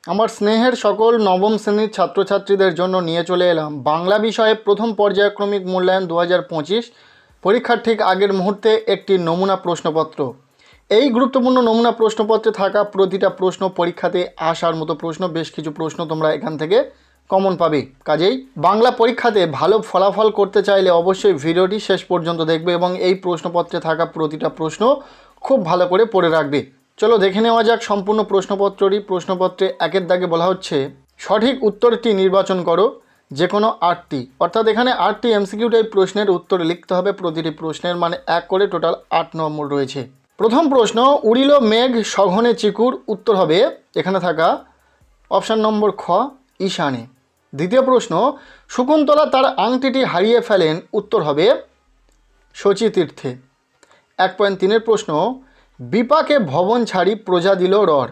আমার স্নেহের সকল নবম শ্রেণীর ছাত্রছাত্রীদের জন্য নিয়ে চলে এলাম বাংলা বিষয়ে প্রথম পর্যায়ক্রমিক মূল্যায়ন 2025 পরীক্ষার ঠিক আগের মুহূর্তে একটি নমুনা প্রশ্নপত্র। এই গুরুত্বপূর্ণ নমুনা প্রশ্নপত্রে থাকা প্রতিটা প্রশ্ন পরীক্ষাতে আসার মতো প্রশ্ন, বেশ কিছু প্রশ্ন তোমরা এখান থেকে কমন পাবে। কাজেই বাংলা পরীক্ষাতে ভালো ফলাফল করতে চাইলে অবশ্যই ভিডিওটি শেষ পর্যন্ত দেখবে এবং এই প্রশ্নপত্রে থাকা প্রতিটা প্রশ্ন খুব ভালো করে পড়ে রাখবে। চলো দেখে নেওয়া যাক সম্পূর্ণ প্রশ্নপত্রটি। প্রশ্নপত্রে একের দাগে বলা হচ্ছে সঠিক উত্তরটি নির্বাচন করো যে কোনো 8টি, অর্থাৎ এখানে 8টি এমসিকিউ টাইপ প্রশ্নের উত্তর লিখতে হবে। প্রতিটি প্রশ্নের মানে 1 করে টোটাল 8 নম্বর রয়েছে। প্রথম প্রশ্ন, উড়িল মেঘ সঘনে চিকুর, উত্তর হবে এখানে থাকা অপশান নম্বর খ ঈশানে। দ্বিতীয় প্রশ্ন, শকুন্তলা তার আংটিটি হারিয়ে ফেলেন, উত্তর হবে শচীতীর্থে। 1.3-এর প্রশ্ন, বিপাকে ভবন ছাড়ি প্রজা দিল রর,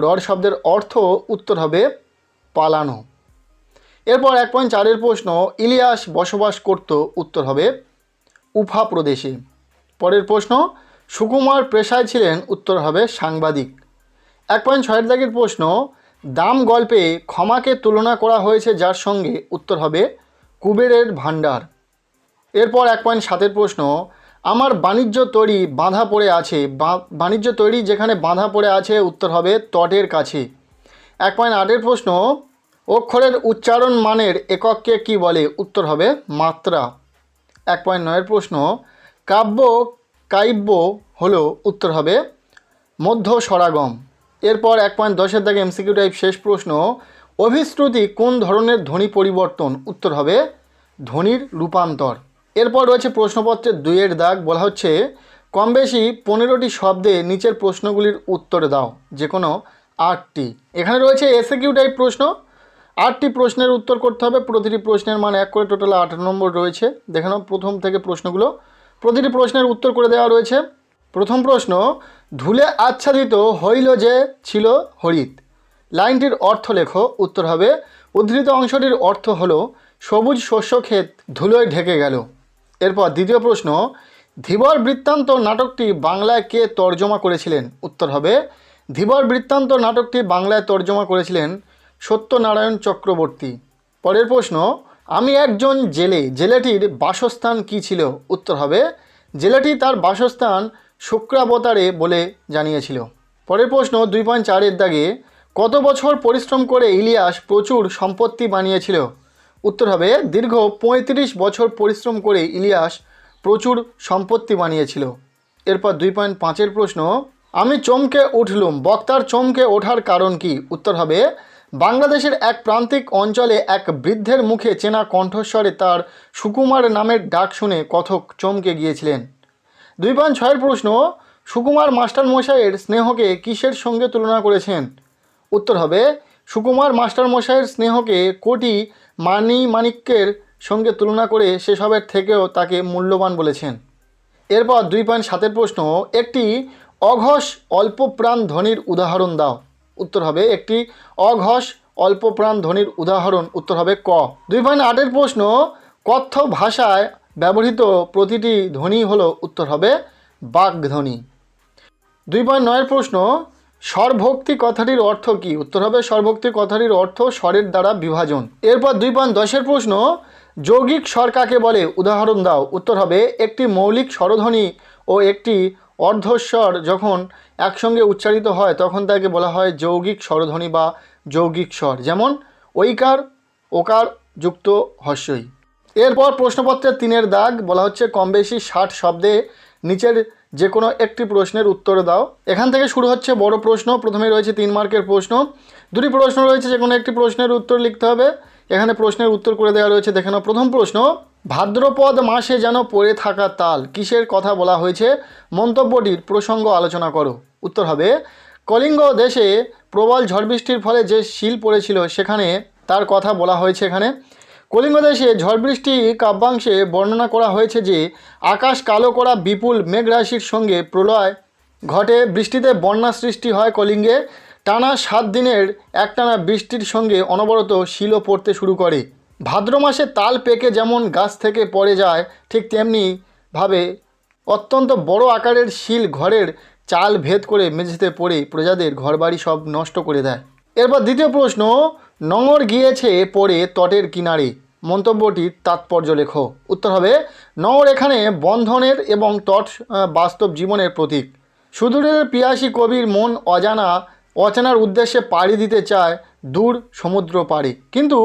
রর শব্দের অর্থ উত্তর হবে পালানো। এরপর 1.4-এর প্রশ্ন, ইলিয়াস বসবাস করত, উত্তর হবে উফা প্রদেশে। পরের প্রশ্ন, সুকুমার পেশায় ছিলেন, উত্তর হবে সাংবাদিক। 1.6-এর দাগের প্রশ্ন, দাম গল্পে ক্ষমাকে তুলনা করা হয়েছে যার সঙ্গে, উত্তর হবে কুবেরের ভাণ্ডার। এরপর 1.7-এর প্রশ্ন, আমার বাণিজ্য তৈরি বাঁধা পড়ে আছে, বাণিজ্য তৈরি যেখানে বাঁধা পড়ে আছে, উত্তর হবে তটের কাছে। 1.8-এর প্রশ্ন, অক্ষরের উচ্চারণ মানের একককে কি বলে, উত্তর হবে মাত্রা। 1.9-এর প্রশ্ন, কাব্য কাব্য হলো, উত্তর হবে মধ্য স্বরাগম। এরপর 1.10-এর দাগে এমসিকিউ টাইপ শেষ প্রশ্ন, অভিশ্রুতি কোন ধরনের ধ্বনি পরিবর্তন, উত্তর হবে ধ্বনির রূপান্তর। এরপর রয়েছে প্রশ্নপত্রের 2-এর দাগ, বলা হচ্ছে কম বেশি 15টি শব্দে নিচের প্রশ্নগুলির উত্তর দাও যে কোনো 8টি। এখানে রয়েছে এসএকিউ টাইপ প্রশ্ন, 8টি প্রশ্নের উত্তর করতে হবে। প্রতিটি প্রশ্নের মান 1 করে টোটাল 8 নম্বর রয়েছে। দেখে নাও প্রথম থেকে প্রশ্নগুলো, প্রতিটি প্রশ্নের উত্তর করে দেওয়া রয়েছে। প্রথম প্রশ্ন, ধুলে আচ্ছাদিত হইল যে ছিল হরিত, লাইনটির অর্থ লেখো, উত্তর হবে উদ্ধৃত অংশটির অর্থ হলো সবুজ শস্যক্ষেত ধুলোয় ঢেকে গেল। এরপর দ্বিতীয় প্রশ্ন, ধীবর বৃত্তান্ত নাটকটি বাংলায় কে তর্জমা করেছিলেন, উত্তর হবে ধীবর বৃত্তান্ত নাটকটি বাংলায় তর্জমা করেছিলেন সত্যনারায়ণ চক্রবর্তী। পরের প্রশ্ন, আমি একজন জেলে, জেলেটির বাসস্থান কি ছিল, উত্তর হবে জেলেটি তার বাসস্থান শুক্রাবতারে বলে জানিয়েছিল। পরের প্রশ্ন 2.4-এর দাগে, কত বছর পরিশ্রম করে ইলিয়াস প্রচুর সম্পত্তি বানিয়েছিল, উত্তর হবে দীর্ঘ 35 বছর পরিশ্রম করে ইলিয়াস প্রচুর সম্পত্তি বানিয়েছিল। এরপর 2.5-এর প্রশ্ন, আমি চমকে উঠলুম, বক্তার চমকে ওঠার কারণ কি, উত্তর হবে বাংলাদেশের এক প্রান্তিক অঞ্চলে এক বৃদ্ধের মুখে চেনা কণ্ঠস্বরে তার সুকুমার নামের ডাক শুনে কথক চমকে গিয়েছিলেন। 2.6-এর প্রশ্ন, সুকুমার মাস্টারমশাইয়ের স্নেহকে কিসের সঙ্গে তুলনা করেছেন, উত্তর হবে সুকুমার মাস্টারমশাইয়ের স্নেহকে কোটি মানিকের সঙ্গে তুলনা করে সেসবের থেকেও তাকে মূল্যবান বলেছেন। এরপর 2.7-এর প্রশ্ন, একটি অঘোষ অল্পপ্রাণ ধ্বনির উদাহরণ দাও, উত্তর হবে একটি অঘোষ অল্পপ্রাণ ধ্বনির উদাহরণ, উত্তর হবে ক। 2.8-এর প্রশ্ন, কথ্য ভাষায় ব্যবহৃত প্রতিটি ধ্বনি হলো, উত্তর হবে বাগ্ধ্বনি। 2.9-এর প্রশ্ন, স্বরভক্তি কথাটির অর্থ কী, উত্তর হবে স্বরভক্তি কথাটির অর্থ স্বরের দ্বারা বিভাজন। এরপর 2.10-এর প্রশ্ন, যৌগিক স্বর কাকে বলে, উদাহরণ দাও, উত্তর হবে একটি মৌলিক স্বরধ্বনি ও একটি অর্ধস্বর যখন একসঙ্গে উচ্চারিত হয় তখন তাকে বলা হয় যৌগিক স্বরধ্বনি বা যৌগিক স্বর, যেমন ঐকার ওকার যুক্ত হস্যই। এরপর প্রশ্নপত্রের 3-এর দাগ, বলা হচ্ছে কম বেশি 60 শব্দে নিচের যে কোনো একটি প্রশ্নের উত্তর দাও। এখান থেকে শুরু হচ্ছে বড় প্রশ্ন। প্রথমে রয়েছে 3 মার্কের প্রশ্ন, 2টি প্রশ্ন রয়েছে, যে কোনো একটি প্রশ্নের উত্তর লিখতে হবে। এখানে প্রশ্নের উত্তর করে দেওয়া রয়েছে, দেখে নাও। প্রথম প্রশ্ন, ভাদ্রপদ মাসে যেন পড়ে থাকা তাল, কিসের কথা বলা হয়েছে, মন্তব্যটির প্রসঙ্গ আলোচনা করো, উত্তর হবে কলিঙ্গ দেশে প্রবল ঝড় বৃষ্টির ফলে যে শিল পড়েছিল সেখানে তার কথা বলা হয়েছে। এখানে কলিঙ্গ দেশে ঝড় বৃষ্টি কাব্যাংশে বর্ণনা করা হয়েছে যে আকাশ কালো করা বিপুল মেঘরাশির সঙ্গে প্রলয় ঘটে, বৃষ্টিতে বন্যা সৃষ্টি হয় কলিঙ্গে, টানা 7 দিনের একটানা বৃষ্টির সঙ্গে অনবরত শিলও পড়তে শুরু করে। ভাদ্র মাসে তাল পেকে যেমন গাছ থেকে পড়ে যায়, ঠিক তেমনিভাবে অত্যন্ত বড় আকারের শিল ঘরের চাল ভেদ করে মেঝেতে পড়ে প্রজাদের ঘরবাড়ি সব নষ্ট করে দেয়। এরপর দ্বিতীয় প্রশ্ন, নোঙর গিয়েছে পড়ে তটের কিনারে, মন্তব্যটির তাৎপর্য লেখো। উত্তর হবে নোঙর এখানে বন্ধনের এবং তট বাস্তব জীবনের প্রতীক। সুদূরের পিয়াসী কবির মন অজানার উদ্দেশ্যে পাড়ি দিতে চায় দূর সমুদ্র পাড়ে, কিন্তু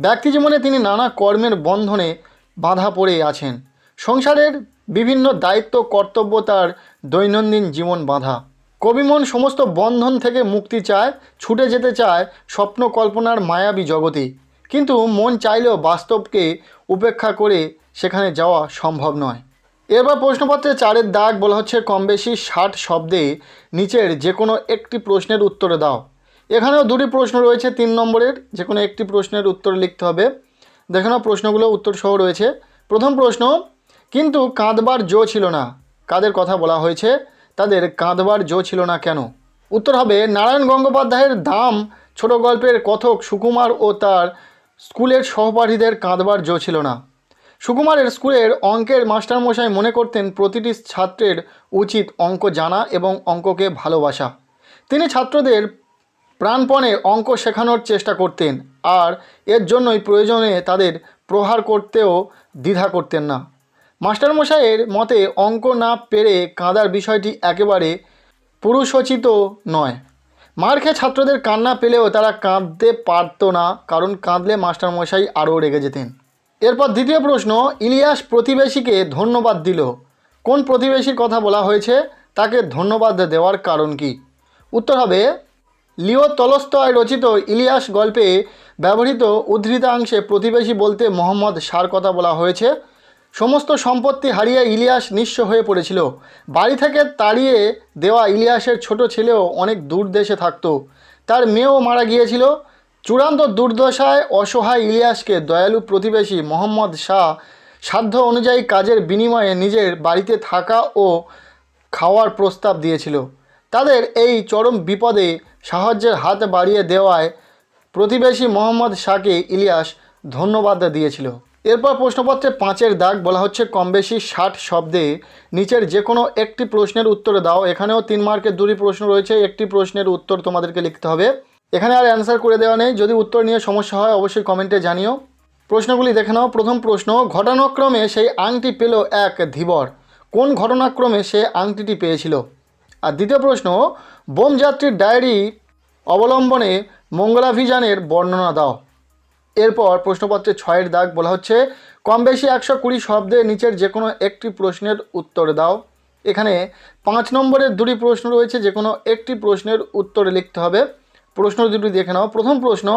ব্যক্তি জীবনে তিনি নানা কর্মের বন্ধনে বাঁধা পড়ে আছেন। সংসারের বিভিন্ন দায়িত্ব কর্তব্য তার দৈনন্দিন জীবন বাঁধা। কবিমন সমস্ত বন্ধন থেকে মুক্তি চায়, ছুটে যেতে চায় স্বপ্ন কল্পনার মায়াবী জগতে, কিন্তু মন চাইলেও বাস্তবকে উপেক্ষা করে সেখানে যাওয়া সম্ভব নয়। এবার প্রশ্নপত্রে 4-এর দাগ বলা হচ্ছে কম বেশি 60 শব্দে নিচের যে কোনো একটি প্রশ্নের উত্তরে দাও। এখানেও দুটি প্রশ্ন রয়েছে 3 নম্বরের, যে কোনো একটি প্রশ্নের উত্তর লিখতে হবে। দেখে নাও প্রশ্নগুলো উত্তর সহ রয়েছে। প্রথম প্রশ্ন, কিন্তু কাঁদবার জো ছিল না, কাদের কথা বলা হয়েছে? তাদের কাঁদবার জো ছিল না কেন? উত্তর হবে নারায়ণ গঙ্গোপাধ্যায়ের দাম ছোট গল্পের কথক সুকুমার ও তার স্কুলের সহপাঠীদের কাঁদবার জো ছিল না। সুকুমারের স্কুলের অঙ্কের মাস্টারমশাই মনে করতেন প্রতিটি ছাত্রের উচিত অঙ্ক জানা এবং অঙ্ককে ভালোবাসা। তিনি ছাত্রদের প্রাণপণে অঙ্ক শেখানোর চেষ্টা করতেন, আর এর জন্যই প্রয়োজনে তাদের প্রহার করতেও দ্বিধা করতেন না। মাস্টারমশাইয়ের মতে অঙ্ক না পেরে কাঁদার বিষয়টি একেবারে পুরুষোচিত নয়। মার খেয়ে ছাত্রদের কান্না পেলেও তারা কাঁদতে পারত না, কারণ কাঁদলে মাস্টারমশাই আরও রেগে যেতেন। এরপর দ্বিতীয় প্রশ্ন, ইলিয়াস প্রতিবেশীকে ধন্যবাদ দিল, কোন প্রতিবেশীর কথা বলা হয়েছে? তাকে ধন্যবাদ দেওয়ার কারণ কি? উত্তর হবে লিও তলস্তয় রচিত ইলিয়াস গল্পে ব্যবহৃত উদ্ধৃতাংশে প্রতিবেশী বলতে মোহাম্মদ শাহর কথা বলা হয়েছে। সমস্ত সম্পত্তি হারিয়ে ইলিয়াস নিঃস্ব হয়ে পড়েছিল। বাড়ি থেকে তাড়িয়ে দেওয়া ইলিয়াসের ছোট ছেলেও অনেক দূর দেশে থাকতো। তার মেয়েও মারা গিয়েছিল। চূড়ান্ত দুর্দশায় অসহায় ইলিয়াসকে দয়ালু প্রতিবেশী মোহাম্মদ শাহ সাধ্য অনুযায়ী কাজের বিনিময়ে নিজের বাড়িতে থাকা ও খাওয়ার প্রস্তাব দিয়েছিল। তাদের এই চরম বিপদে সাহায্যের হাত বাড়িয়ে দেওয়ায় প্রতিবেশী মোহাম্মদ শাহকে ইলিয়াস ধন্যবাদ দিয়েছিল। এরপর প্রশ্নপত্রে 5-এর দাগ বলা হচ্ছে কম বেশি 60 শব্দে নিচের যে কোনো একটি প্রশ্নের উত্তরে দাও। এখানেও 3 মার্কের 2টি প্রশ্ন রয়েছে, একটি প্রশ্নের উত্তর তোমাদেরকে লিখতে হবে। এখানে আর অ্যান্সার করে দেওয়া নেই, যদি উত্তর নিয়ে সমস্যা হয় অবশ্যই কমেন্টে জানিও। প্রশ্নগুলি দেখে নাও। প্রথম প্রশ্ন, ঘটনাক্রমে সেই আংটি পেল এক ধীবর, কোন ঘটনাক্রমে সে আংটিটি পেয়েছিল? আর দ্বিতীয় প্রশ্ন, বোমযাত্রীর ডায়েরি অবলম্বনে মঙ্গলাভিযানের বর্ণনা দাও। এরপর প্রশ্নপত্রে 6-এর দাগ বলা হচ্ছে কম বেশি 120 শব্দে নিচের যে কোনো একটি প্রশ্নের উত্তর দাও। এখানে 5 নম্বরের 2টি প্রশ্ন রয়েছে, যে কোনো একটি প্রশ্নের উত্তর লিখতে হবে। প্রশ্ন দুটি দেখে নাও। প্রথম প্রশ্ন,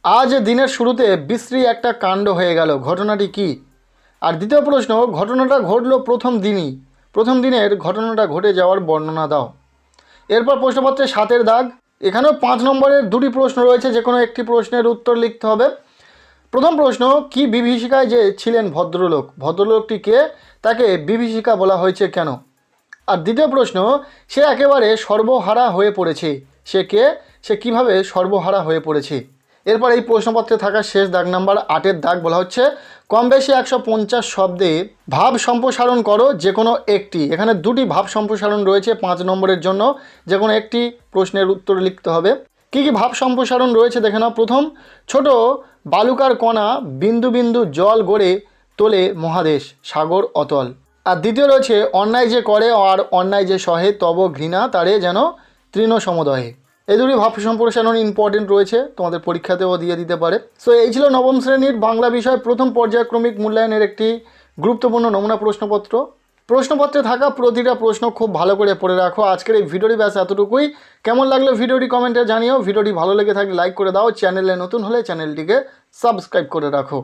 আজ দিনের শুরুতে বিশ্রী একটা কাণ্ড হয়ে গেল, ঘটনাটি কি? আর দ্বিতীয় প্রশ্ন, ঘটনাটা ঘটলো প্রথম দিনের ঘটনাটা ঘটে যাওয়ার বর্ণনা দাও। এরপর প্রশ্নপত্রে 7-এর দাগ, এখানেও 5 নম্বরের 2টি প্রশ্ন রয়েছে, যে কোনো একটি প্রশ্নের উত্তর লিখতে হবে। প্রথম প্রশ্ন, কি বিভীষিকায় যে ছিলেন ভদ্রলোক, ভদ্রলোকটি কে? তাকে বিভীষিকা বলা হয়েছে কেন? আর দ্বিতীয় প্রশ্ন, সে একেবারে সর্বহারা হয়ে পড়েছে, সে কে? সে কিভাবে সর্বহারা হয়ে পড়েছে? এরপর এই প্রশ্নপত্রে থাকা শেষ দাগ নাম্বার 8-এর দাগ বলা হচ্ছে কম বেশি 150 শব্দে ভাব সম্প্রসারণ করো যে কোনো একটি। এখানে 2টি ভাব সম্প্রসারণ রয়েছে 5 নম্বরের জন্য, যে কোনো একটি প্রশ্নের উত্তর লিখতে হবে। কি কি ভাব সম্প্রসারণ রয়েছে দেখে নাও। প্রথম, ছোট বালুকার কণা বিন্দু বিন্দু জল গড়ে তোলে মহাদেশ, সাগর অতল। আর দ্বিতীয় রয়েছে অন্যায় যে করে আর অন্যায় যে সহে তব ঘৃণা তারে যেন তৃণ সমদয়ে। এই 2টি ভাব সম্প্রসারণ ইম্পর্টেন্ট রয়েছে, তোমাদের পরীক্ষাতেও দিয়ে দিতে পারে। সো এই ছিল নবম শ্রেণীর বাংলা বিষয় প্রথম পর্যায়ক্রমিক মূল্যায়নের একটি গুরুত্বপূর্ণ নমুনা প্রশ্নপত্র। প্রশ্নপত্রে থাকা প্রতিটা প্রশ্ন খুব ভালো করে পড়ে রাখো। আজকের এই ভিডিওটি ব্যাস এতটুকুই। কেমন লাগলো ভিডিওটি কমেন্টে জানিও। ভিডিওটি ভালো লেগে থাকলে লাইক করে দাও। চ্যানেলে নতুন হলে চ্যানেলটিকে সাবস্ক্রাইব করে রাখো।